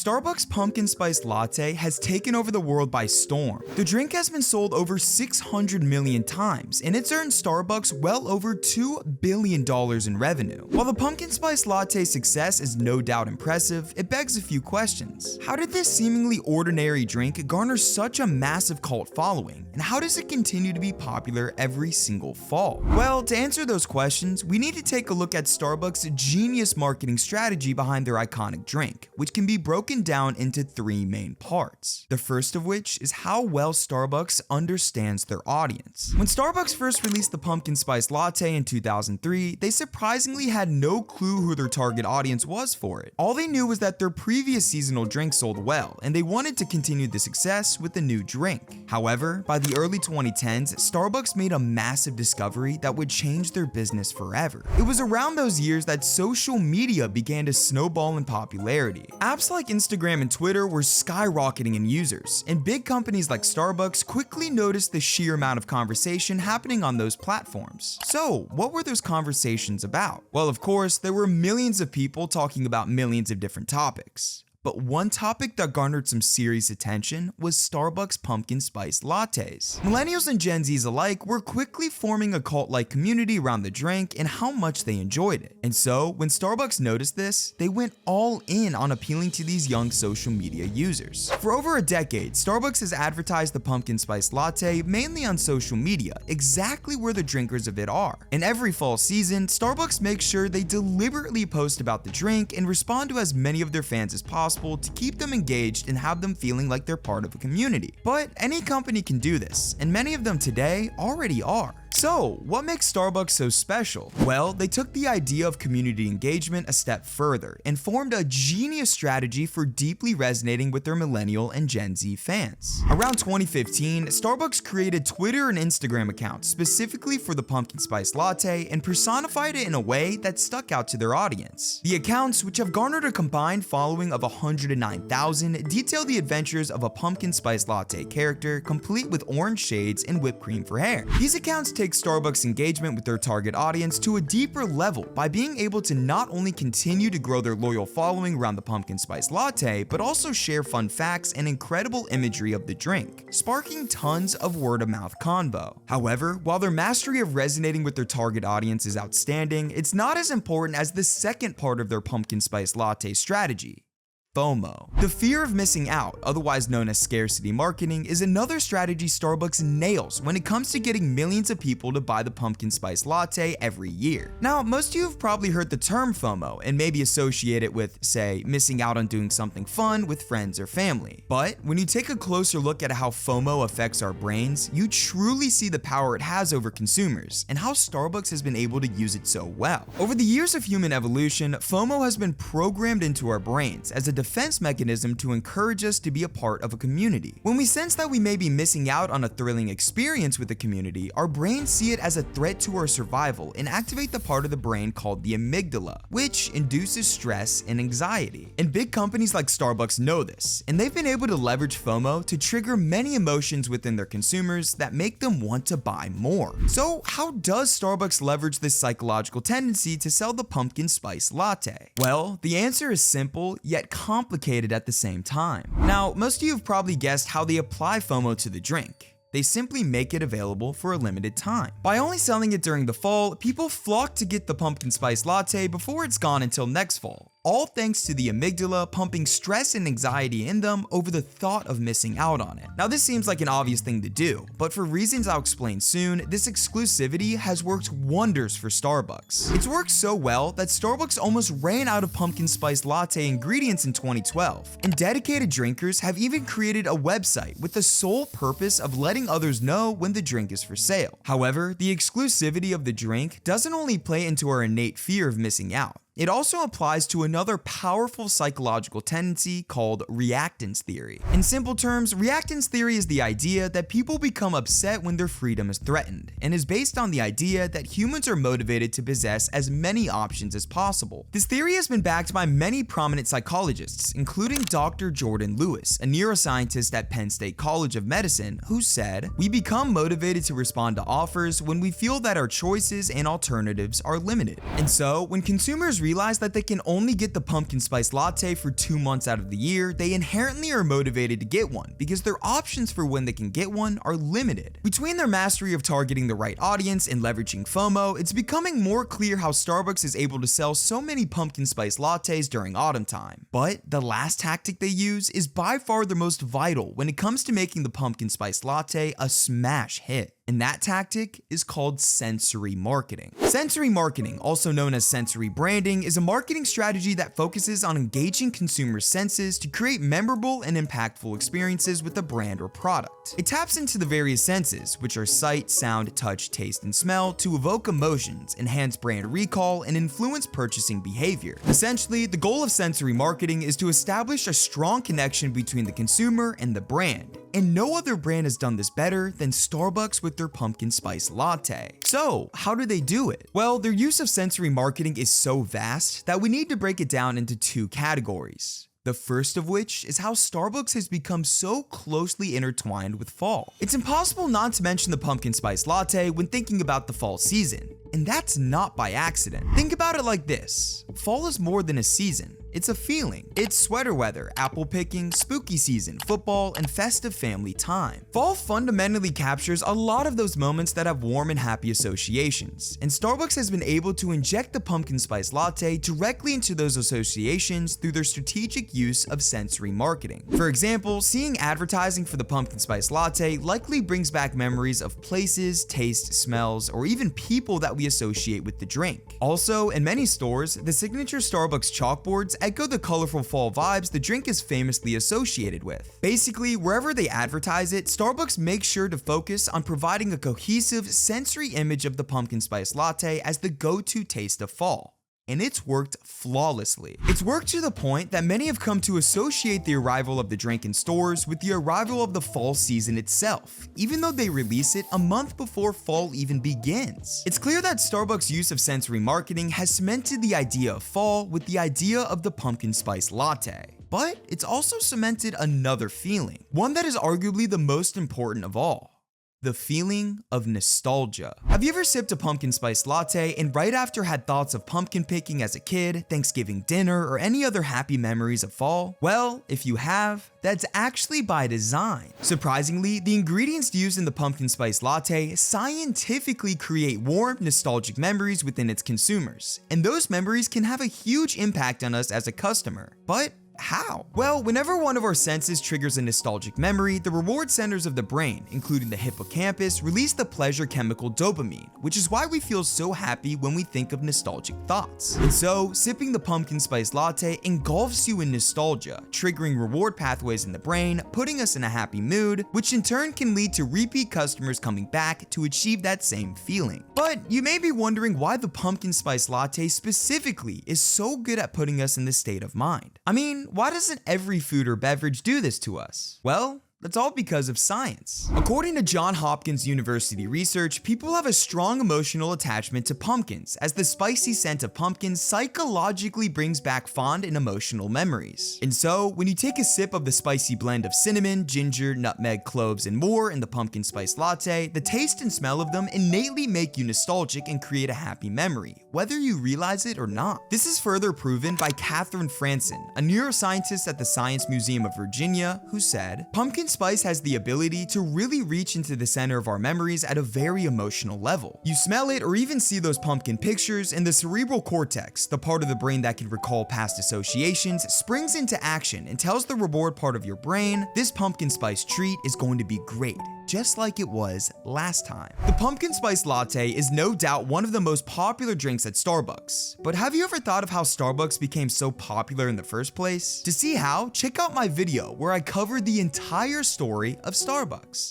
Starbucks Pumpkin Spice Latte has taken over the world by storm. The drink has been sold over 600 million times, and it's earned Starbucks well over $2 billion in revenue. While the Pumpkin Spice Latte's success is no doubt impressive, it begs a few questions. How did this seemingly ordinary drink garner such a massive cult following, and how does it continue to be popular every single fall? Well, to answer those questions, we need to take a look at Starbucks' genius marketing strategy behind their iconic drink, which can be broken down into three main parts. The first of which is how well Starbucks understands their audience. When Starbucks first released the Pumpkin Spice Latte in 2003, they surprisingly had no clue who their target audience was for it. All they knew was that their previous seasonal drink sold well, and they wanted to continue the success with a new drink. However, by the early 2010s, Starbucks made a massive discovery that would change their business forever. It was around those years that social media began to snowball in popularity. Apps like Instagram and Twitter were skyrocketing in users, and big companies like Starbucks quickly noticed the sheer amount of conversation happening on those platforms. So, what were those conversations about? Well, of course, there were millions of people talking about millions of different topics. But one topic that garnered some serious attention was Starbucks Pumpkin Spice Lattes. Millennials and Gen Zs alike were quickly forming a cult-like community around the drink and how much they enjoyed it. And so, when Starbucks noticed this, they went all in on appealing to these young social media users. For over a decade, Starbucks has advertised the Pumpkin Spice Latte mainly on social media, exactly where the drinkers of it are. And every fall season, Starbucks makes sure they deliberately post about the drink and respond to as many of their fans as possible to keep them engaged and have them feeling like they're part of a community. But any company can do this, and many of them today already are. So, what makes Starbucks so special? Well, they took the idea of community engagement a step further and formed a genius strategy for deeply resonating with their millennial and Gen Z fans. Around 2015, Starbucks created Twitter and Instagram accounts specifically for the Pumpkin Spice Latte and personified it in a way that stuck out to their audience. The accounts, which have garnered a combined following of 109,000, detail the adventures of a Pumpkin Spice Latte character complete with orange shades and whipped cream for hair. These accounts take Starbucks' engagement with their target audience to a deeper level by being able to not only continue to grow their loyal following around the Pumpkin Spice Latte, but also share fun facts and incredible imagery of the drink, sparking tons of word-of-mouth convo. However, while their mastery of resonating with their target audience is outstanding, it's not as important as the second part of their Pumpkin Spice Latte strategy: FOMO. The fear of missing out, otherwise known as scarcity marketing, is another strategy Starbucks nails when it comes to getting millions of people to buy the Pumpkin Spice Latte every year. Now, most of you have probably heard the term FOMO and maybe associate it with, say, missing out on doing something fun with friends or family. But when you take a closer look at how FOMO affects our brains, you truly see the power it has over consumers and how Starbucks has been able to use it so well. Over the years of human evolution, FOMO has been programmed into our brains as a defense mechanism to encourage us to be a part of a community. When we sense that we may be missing out on a thrilling experience with the community, our brains see it as a threat to our survival and activate the part of the brain called the amygdala, which induces stress and anxiety. And big companies like Starbucks know this, and they've been able to leverage FOMO to trigger many emotions within their consumers that make them want to buy more. So, how does Starbucks leverage this psychological tendency to sell the Pumpkin Spice Latte? Well, the answer is simple, yet complicated at the same time. Now, most of you have probably guessed how they apply FOMO to the drink. They simply make it available for a limited time. By only selling it during the fall, people flock to get the Pumpkin Spice Latte before it's gone until next fall. All thanks to the amygdala pumping stress and anxiety in them over the thought of missing out on it. Now, this seems like an obvious thing to do, but for reasons I'll explain soon, this exclusivity has worked wonders for Starbucks. It's worked so well that Starbucks almost ran out of Pumpkin Spice Latte ingredients in 2012, and dedicated drinkers have even created a website with the sole purpose of letting others know when the drink is for sale. However, the exclusivity of the drink doesn't only play into our innate fear of missing out. It also applies to another powerful psychological tendency called reactance theory. In simple terms, reactance theory is the idea that people become upset when their freedom is threatened, and is based on the idea that humans are motivated to possess as many options as possible. This theory has been backed by many prominent psychologists, including Dr. Jordan Lewis, a neuroscientist at Penn State College of Medicine, who said, "We become motivated to respond to offers when we feel that our choices and alternatives are limited." And so, when consumers realize that they can only get the pumpkin spice latte for 2 months out of the year, they inherently are motivated to get one because their options for when they can get one are limited. Between their mastery of targeting the right audience and leveraging FOMO, it's becoming more clear how Starbucks is able to sell so many pumpkin spice lattes during autumn time. But the last tactic they use is by far the most vital when it comes to making the pumpkin spice latte a smash hit. And that tactic is called sensory marketing. Sensory marketing, also known as sensory branding, is a marketing strategy that focuses on engaging consumer senses to create memorable and impactful experiences with a brand or product. It taps into the various senses, which are sight, sound, touch, taste, and smell, to evoke emotions, enhance brand recall, and influence purchasing behavior. Essentially, the goal of sensory marketing is to establish a strong connection between the consumer and the brand. And no other brand has done this better than Starbucks with their pumpkin spice latte. So, how do they do it? Well, their use of sensory marketing is so vast that we need to break it down into 2 categories. The first of which is how Starbucks has become so closely intertwined with fall. It's impossible not to mention the pumpkin spice latte when thinking about the fall season. And that's not by accident. Think about it like this. Fall is more than a season. It's a feeling. It's sweater weather, apple picking, spooky season, football, and festive family time. Fall fundamentally captures a lot of those moments that have warm and happy associations, and Starbucks has been able to inject the pumpkin spice latte directly into those associations through their strategic use of sensory marketing. For example, seeing advertising for the pumpkin spice latte likely brings back memories of places, tastes, smells, or even people that we associate with the drink. Also, in many stores, the signature Starbucks chalkboards echo the colorful fall vibes the drink is famously associated with. Basically, wherever they advertise it, Starbucks makes sure to focus on providing a cohesive sensory image of the pumpkin spice latte as the go-to taste of fall. And it's worked flawlessly. It's worked to the point that many have come to associate the arrival of the drink in stores with the arrival of the fall season itself, even though they release it a month before fall even begins. It's clear that Starbucks' use of sensory marketing has cemented the idea of fall with the idea of the pumpkin spice latte. But it's also cemented another feeling, one that is arguably the most important of all. The feeling of nostalgia. Have you ever sipped a pumpkin spice latte and right after had thoughts of pumpkin picking as a kid, Thanksgiving dinner, or any other happy memories of fall? Well, if you have, that's actually by design. Surprisingly, the ingredients used in the pumpkin spice latte scientifically create warm, nostalgic memories within its consumers, and those memories can have a huge impact on us as a customer. But how? Well, whenever one of our senses triggers a nostalgic memory, the reward centers of the brain, including the hippocampus, release the pleasure chemical dopamine, which is why we feel so happy when we think of nostalgic thoughts. And so, sipping the pumpkin spice latte engulfs you in nostalgia, triggering reward pathways in the brain, putting us in a happy mood, which in turn can lead to repeat customers coming back to achieve that same feeling. But you may be wondering why the pumpkin spice latte specifically is so good at putting us in this state of mind. I mean, why doesn't every food or beverage do this to us? Well, that's all because of science. According to Johns Hopkins University research, people have a strong emotional attachment to pumpkins, as the spicy scent of pumpkins psychologically brings back fond and emotional memories. And so, when you take a sip of the spicy blend of cinnamon, ginger, nutmeg, cloves, and more in the pumpkin spice latte, the taste and smell of them innately make you nostalgic and create a happy memory, whether you realize it or not. This is further proven by Catherine Franson, a neuroscientist at the Science Museum of Virginia, who said, "Pumpkin spice has the ability to really reach into the center of our memories at a very emotional level. You smell it or even see those pumpkin pictures, and the cerebral cortex, the part of the brain that can recall past associations, springs into action and tells the reward part of your brain, this pumpkin spice treat is going to be great, just like it was last time." The pumpkin spice latte is no doubt one of the most popular drinks at Starbucks. But have you ever thought of how Starbucks became so popular in the first place? To see how, check out my video where I covered the entire story of Starbucks.